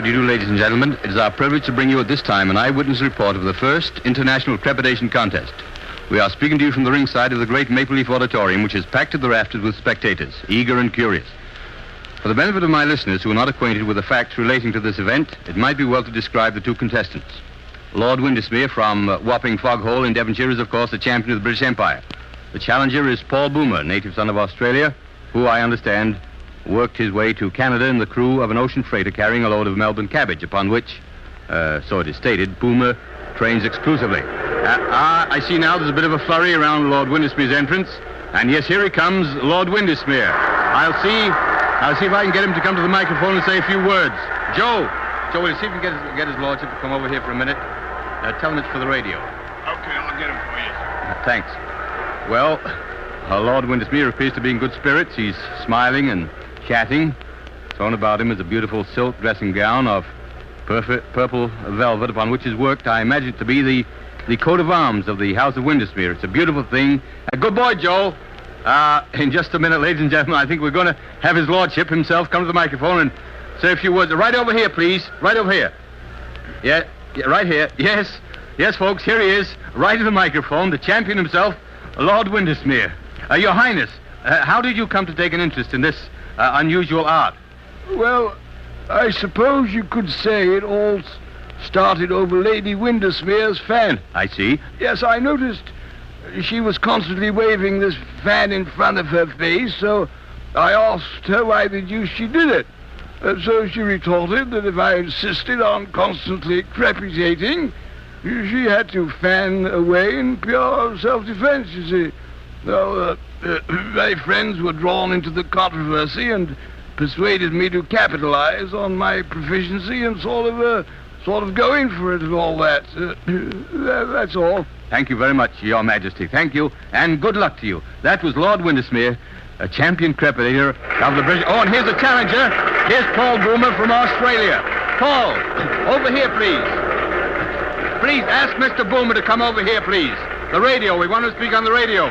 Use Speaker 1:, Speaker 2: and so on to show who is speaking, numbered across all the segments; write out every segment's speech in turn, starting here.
Speaker 1: How do you do, ladies and gentlemen? It is our privilege to bring you at this time an eyewitness report of the first International Crepitation Contest. We are speaking to you from the ringside of the great Maple Leaf Auditorium, which is packed to the rafters with spectators, eager and curious. For the benefit of my listeners who are not acquainted with the facts relating to this event, it might be well to describe the two contestants. Lord Windesmear from Wapping Foghole in Devonshire is, of course, the champion of the British Empire. The challenger is Paul Boomer, native son of Australia, who, I understand, worked his way to Canada in the crew of an ocean freighter carrying a load of Melbourne cabbage, upon which, so it is stated, Boomer trains exclusively. I see now there's a bit of a flurry around Lord Windesmear's entrance. And yes, here he comes, Lord Windesmear. I'll see if I can get him to come to the microphone and say a few words. Joe, will you see if you can get his lordship to come over here for a minute? Tell him it's for the radio.
Speaker 2: Okay, I'll get him for you.
Speaker 1: Thanks. Well, Lord Windesmear appears to be in good spirits. He's smiling and chatting. Thrown about him is a beautiful silk dressing gown of purple velvet, upon which is worked, I imagine it to be the coat of arms of the House of Windesmear. It's a beautiful thing. Good boy, Joe. In just a minute, ladies and gentlemen, I think we're going to have his lordship himself come to the microphone and say a few words. Right over here, please. Right over here. Yeah, right here. Yes, folks, here he is, right to the microphone, the champion himself, Lord Windesmear. Your Highness, how did you come to take an interest in this unusual art?
Speaker 3: Well, I suppose you could say it all started over Lady Windesmear's fan.
Speaker 1: I see.
Speaker 3: Yes, I noticed she was constantly waving this fan in front of her face, so I asked her why the deuce she did it. So she retorted that if I insisted on constantly crepitating, she had to fan away in pure self-defense, you see. Well, my friends were drawn into the controversy and persuaded me to capitalize on my proficiency and sort of going for it and all that. That's all.
Speaker 1: Thank you very much, Your Majesty. Thank you, and good luck to you. That was Lord Windesmear, a champion crepitator of the British... Oh, and here's the challenger. Here's Paul Boomer from Australia. Paul, over here, please. Please ask Mr. Boomer to come over here, please. The radio. We want to speak on the radio.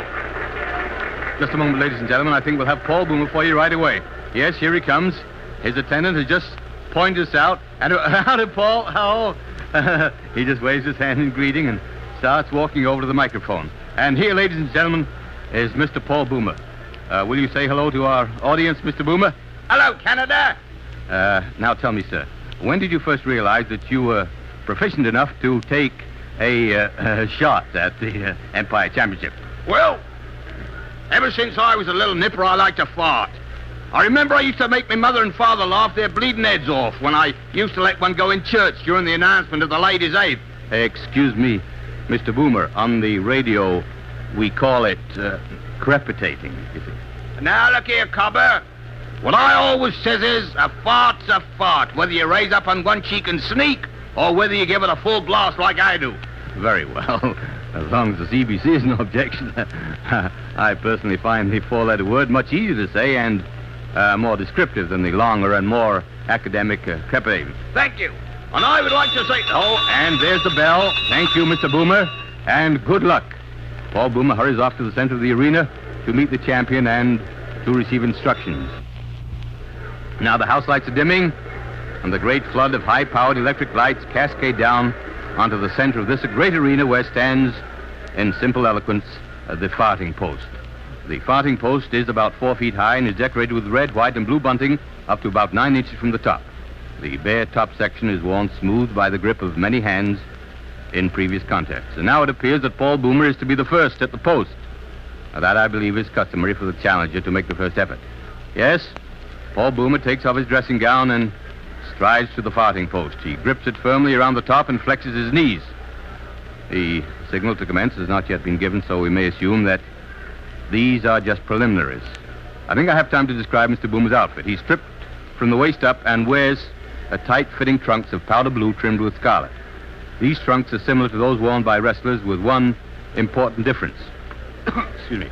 Speaker 1: Just a moment, ladies and gentlemen. I think we'll have Paul Boomer for you right away. Yes, here he comes. His attendant has just pointed us out. And howdy, Paul. How? He just waves his hand in greeting and starts walking over to the microphone. And here, ladies and gentlemen, is Mr. Paul Boomer. Will you say hello to our audience, Mr. Boomer?
Speaker 2: Hello, Canada.
Speaker 1: Now tell me, sir, when did you first realize that you were proficient enough to take a shot at the Empire Championship?
Speaker 2: Well, ever since I was a little nipper, I liked to fart. I remember I used to make my mother and father laugh their bleeding heads off when I used to let one go in church during the announcement of the ladies' aid.
Speaker 1: Excuse me, Mr. Boomer, on the radio, we call it crepitating, you see.
Speaker 2: Now, look here, cobber. What I always says is, a fart's a fart, whether you raise up on one cheek and sneak, or whether you give it a full blast like I do.
Speaker 1: Very well. As long as the CBC is no objection. I personally find the four-letter word much easier to say and more descriptive than the longer and more academic crepitating.
Speaker 2: Thank you. And I would like to say...
Speaker 1: Oh, and there's the bell. Thank you, Mr. Boomer, and good luck. Paul Boomer hurries off to the center of the arena to meet the champion and to receive instructions. Now the house lights are dimming, and the great flood of high-powered electric lights cascade down onto the center of this great arena where stands, in simple eloquence, the farting post. The farting post is about 4 feet high and is decorated with red, white, and blue bunting up to about 9 inches from the top. The bare top section is worn smooth by the grip of many hands in previous contests. And now it appears that Paul Boomer is to be the first at the post. Now, that, I believe, is customary for the challenger to make the first effort. Yes, Paul Boomer takes off his dressing gown and strides to the farting post. He grips it firmly around the top and flexes his knees. The signal to commence has not yet been given, so we may assume that these are just preliminaries. I think I have time to describe Mr. Boomer's outfit. He's stripped from the waist up and wears a tight-fitting trunks of powder blue trimmed with scarlet. These trunks are similar to those worn by wrestlers with one important difference. Excuse me.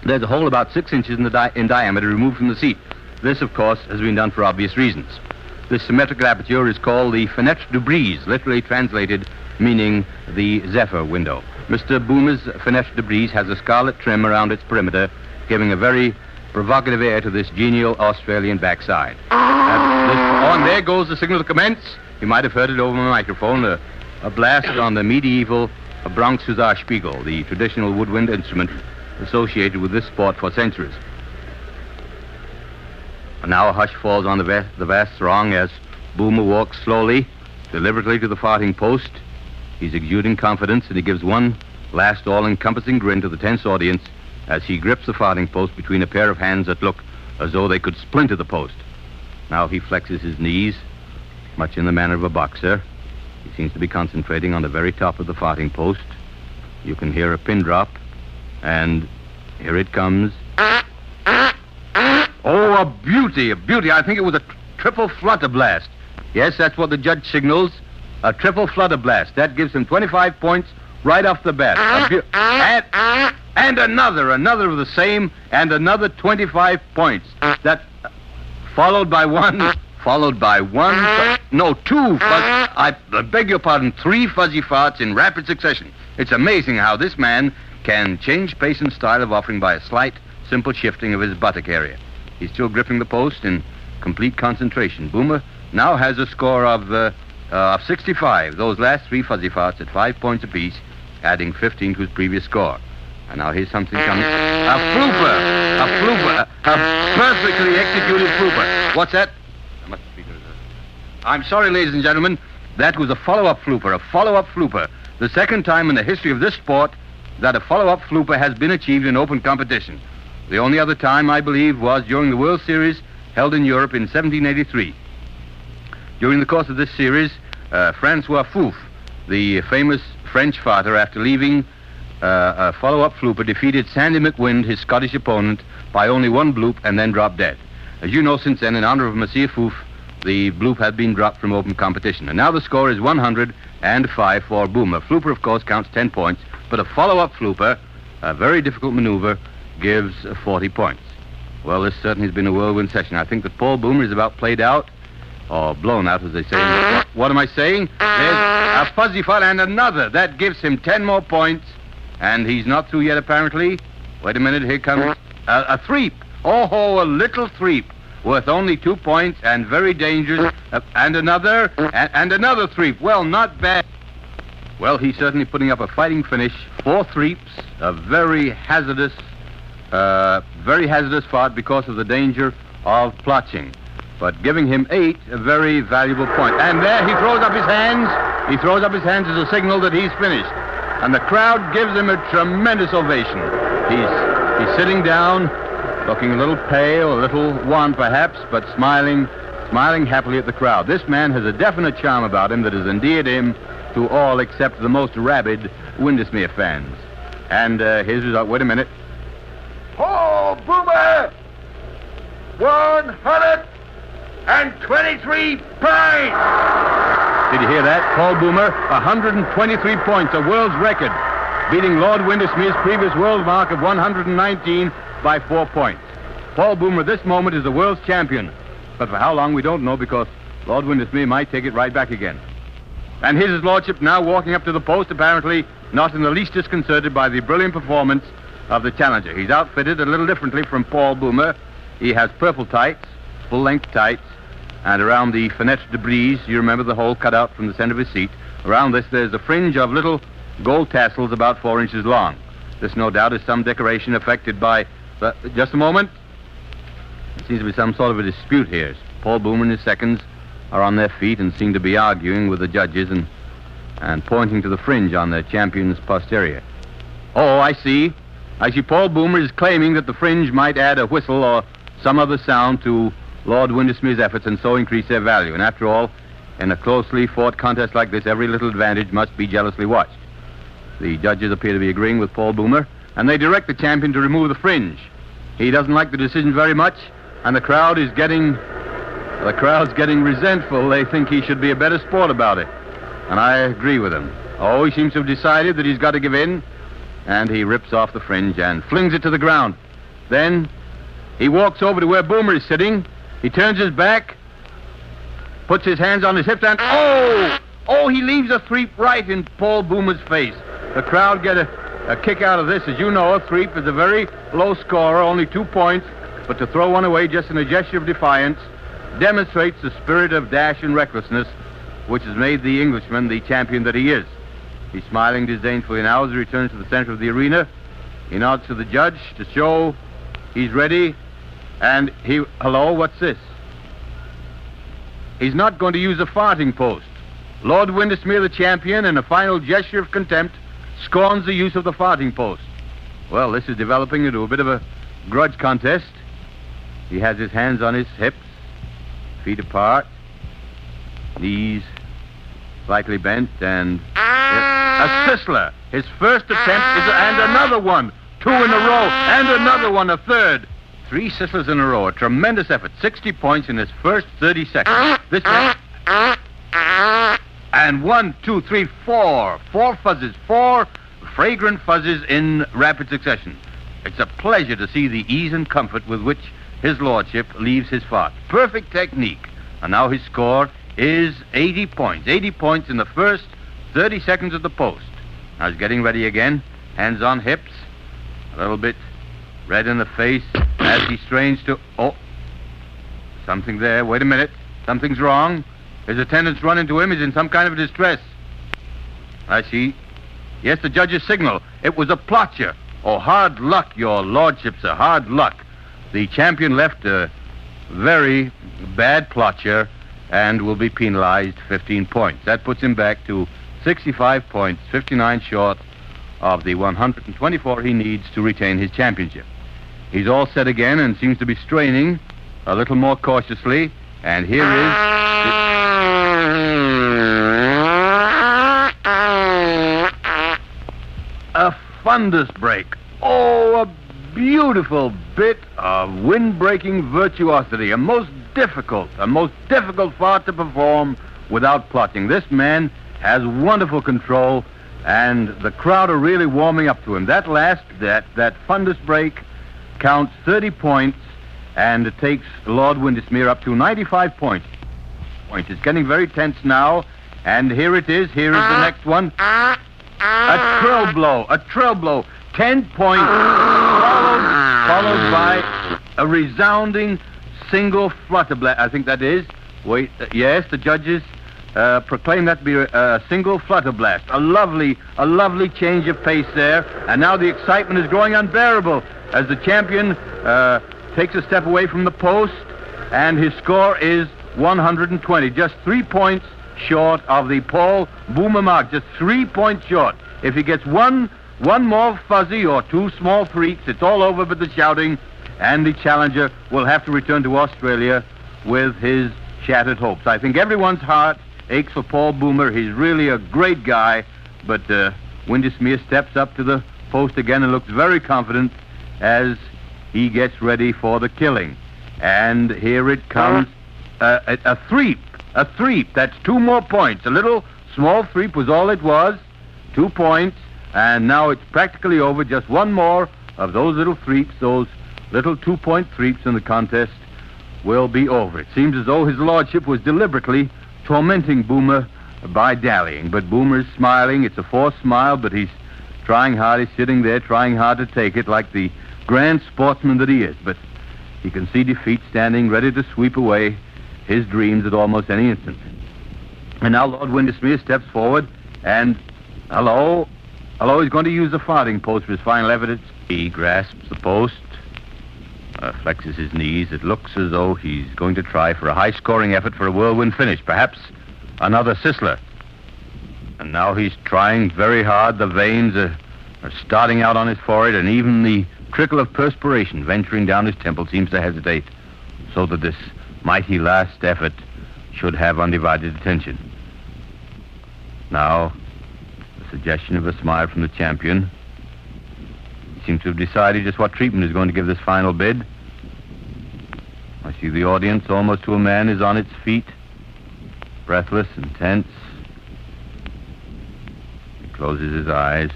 Speaker 1: There's a hole about 6 inches in diameter removed from the seat. This, of course, has been done for obvious reasons. This symmetrical aperture is called the fenêtre de brise, literally translated meaning the zephyr window. Mr. Boomer's fenêtre de brise has a scarlet trim around its perimeter, giving a very provocative air to this genial Australian backside. And there goes the signal to commence. You might have heard it over my microphone. A blast on the medieval Bronx Spiegel, the traditional woodwind instrument associated with this sport for centuries. And now a hush falls on the vast throng as Boomer walks slowly, deliberately to the farthing post. He's exuding confidence, and he gives one last all-encompassing grin to the tense audience as he grips the farthing post between a pair of hands that look as though they could splinter the post. Now he flexes his knees, much in the manner of a boxer. He seems to be concentrating on the very top of the farthing post. You can hear a pin drop, and here it comes. Oh, a beauty, a beauty. I think it was a triple flutter blast. Yes, that's what the judge signals, a triple flutter blast. That gives him 25 points right off the bat. And another of the same, and another 25 points. That followed by two, I beg your pardon, 3 fuzzy farts in rapid succession. It's amazing how this man can change pace and style of offering by a slight, simple shifting of his buttock area. He's still gripping the post in complete concentration. Boomer now has a score of 65. Those last 3 fuzzy farts at 5 points apiece, adding 15 to his previous score. And now here's something coming. A flooper, a perfectly executed flooper. What's that? I'm sorry, ladies and gentlemen. That was a follow-up flooper. The second time in the history of this sport that a follow-up flooper has been achieved in open competition. The only other time, I believe, was during the World Series held in Europe in 1783. During the course of this series, Francois Fouf, the famous French farter, after leaving a follow-up flooper, defeated Sandy McWind, his Scottish opponent, by only 1 bloop and then dropped dead. As you know, since then, in honor of Monsieur Fouf, the bloop had been dropped from open competition. And now the score is 105 for Boomer. Flooper, of course, counts 10 points, but a follow-up flooper, a very difficult maneuver, gives 40 points. Well, this certainly has been a whirlwind session. I think that Paul Boomer is about played out, or blown out, as they say. What am I saying? There's a fuzzy fart and another. That gives him 10 more points, and he's not through yet, apparently. Wait a minute, here comes a threep. Oh, a little threep, worth only 2 points and very dangerous. And another threep. Well, not bad. Well, he's certainly putting up a fighting finish. 4 threeps, a very hazardous fart because of the danger of plotching. But giving him 8, a very valuable point. And there he throws up his hands. He throws up his hands as a signal that he's finished. And the crowd gives him a tremendous ovation. He's sitting down, looking a little pale, a little wan perhaps, but smiling happily at the crowd. This man has a definite charm about him that has endeared him to all except the most rabid Windesmear fans. And his result, wait a minute.
Speaker 3: Oh, Boomer! 123 points!
Speaker 1: Did you hear that? Paul Boomer, 123 points, a world's record, beating Lord Windesmear's previous world mark of 119 by 4 points. Paul Boomer at this moment is the world's champion. But for how long, we don't know, because Lord Windesmear might take it right back again. And here's his lordship now walking up to the post, apparently not in the least disconcerted by the brilliant performance of the challenger. He's outfitted a little differently from Paul Boomer. He has purple tights, full-length tights, and around the fenêtre de brise, you remember the hole cut out from the center of his seat, around this there's a fringe of little gold tassels about 4 inches long. This, no doubt, is some decoration affected by... just a moment. There seems to be some sort of a dispute here. Paul Boomer and his seconds are on their feet and seem to be arguing with the judges and pointing to the fringe on their champion's posterior. Oh, I see. Paul Boomer is claiming that the fringe might add a whistle or some other sound to Lord Windesmear's efforts and so increase their value. And after all, in a closely fought contest like this, every little advantage must be jealously watched. The judges appear to be agreeing with Paul Boomer, and they direct the champion to remove the fringe. He doesn't like the decision very much, and the crowd's getting resentful. They think he should be a better sport about it. And I agree with him. Oh, he seems to have decided that he's got to give in, and he rips off the fringe and flings it to the ground. Then he walks over to where Boomer is sitting. He turns his back, puts his hands on his hips, and he leaves a threep right in Paul Boomer's face. The crowd get a kick out of this. As you know, a threep is a very low scorer, only 2 points, but to throw one away just in a gesture of defiance demonstrates the spirit of dash and recklessness which has made the Englishman the champion that he is. He's smiling disdainfully now as he returns to the center of the arena. He nods to the judge to show he's ready, and hello, what's this? He's not going to use a farting post. Lord Windesmear, the champion, in a final gesture of contempt, scorns the use of the farting post. Well, this is developing into a bit of a grudge contest. He has his hands on his hips, feet apart, knees slightly bent, and a sizzler. His first attempt and another one. 2 in a row, and another one, a third. 3 sizzlers in a row, a tremendous effort. 60 points in his first 30 seconds. And 1, 2, 3, 4. 4 fuzzes, 4 fragrant fuzzes in rapid succession. It's a pleasure to see the ease and comfort with which his lordship leaves his fart. Perfect technique. And now his score is 80 points. 80 points in the first 30 seconds of the post. Now he's getting ready again. Hands on hips. A little bit red in the face as he strains to... Oh, something there. Wait a minute. Something's wrong. His attendants run into him. He's in some kind of distress. I see. Yes, the judge's signal. It was a plotcher. Oh, hard luck, your lordship, sir. Hard luck. The champion left a very bad plotcher and will be penalized 15 points. That puts him back to 65 points, 59 short of the 124 he needs to retain his championship. He's all set again and seems to be straining a little more cautiously. And here is... a fundus break. Oh, a beautiful bit of wind-breaking virtuosity. A most difficult fart to perform without plotting. This man has wonderful control, and the crowd are really warming up to him. That fundus break counts 30 points, and it takes Lord Windesmear up to 95 points. It's getting very tense now, and here it is. Here is the next one. A trill blow. 10 points, followed by a resounding single flutter blast. I think that is. Wait, yes, the judges proclaim that to be a single flutter blast. A lovely change of pace there, and now the excitement is growing unbearable as the champion takes a step away from the post, and his score is 120, just 3 points short of the Paul Boomer mark, just 3 points short. If he gets one more fuzzy or 2 small freaks, it's all over but the shouting, and the challenger will have to return to Australia with his shattered hopes. I think everyone's heart aches for Paul Boomer. He's really a great guy, but Windesmear steps up to the post again and looks very confident as he gets ready for the killing. And here it comes. A threep. That's 2 more points. A little small threep was all it was. 2 points. And now it's practically over. Just 1 more of those little threeps, those little 2-point threeps, in the contest will be over. It seems as though his lordship was deliberately tormenting Boomer by dallying. But Boomer is smiling. It's a forced smile, but he's trying hard. He's sitting there trying hard to take it like the grand sportsman that he is. But he can see defeat standing ready to sweep away his dreams at almost any instant. And now Lord Windesmear steps forward and, hello, he's going to use the farting post for his final evidence. He grasps the post, flexes his knees. It looks as though he's going to try for a high-scoring effort for a whirlwind finish, perhaps another sizzler. And now he's trying very hard. The veins are starting out on his forehead, and even the trickle of perspiration venturing down his temple seems to hesitate, so that this mighty last effort should have undivided attention. Now, the suggestion of a smile from the champion. He seems to have decided just what treatment he's going to give this final bid. I see the audience, almost to a man, is on its feet, breathless and tense. He closes his eyes.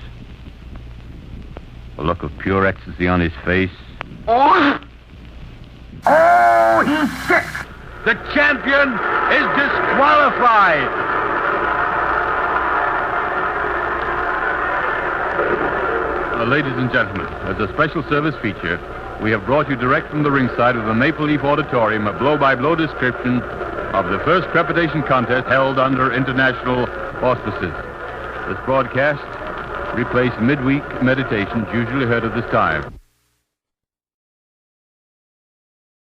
Speaker 1: A look of pure ecstasy on his face. Oh, he's sick! The champion is disqualified! Ladies and gentlemen, as a special service feature, we have brought you direct from the ringside of the Maple Leaf Auditorium a blow-by-blow description of the first Crepitation contest held under international auspices. This broadcast replaced midweek meditations usually heard at this time.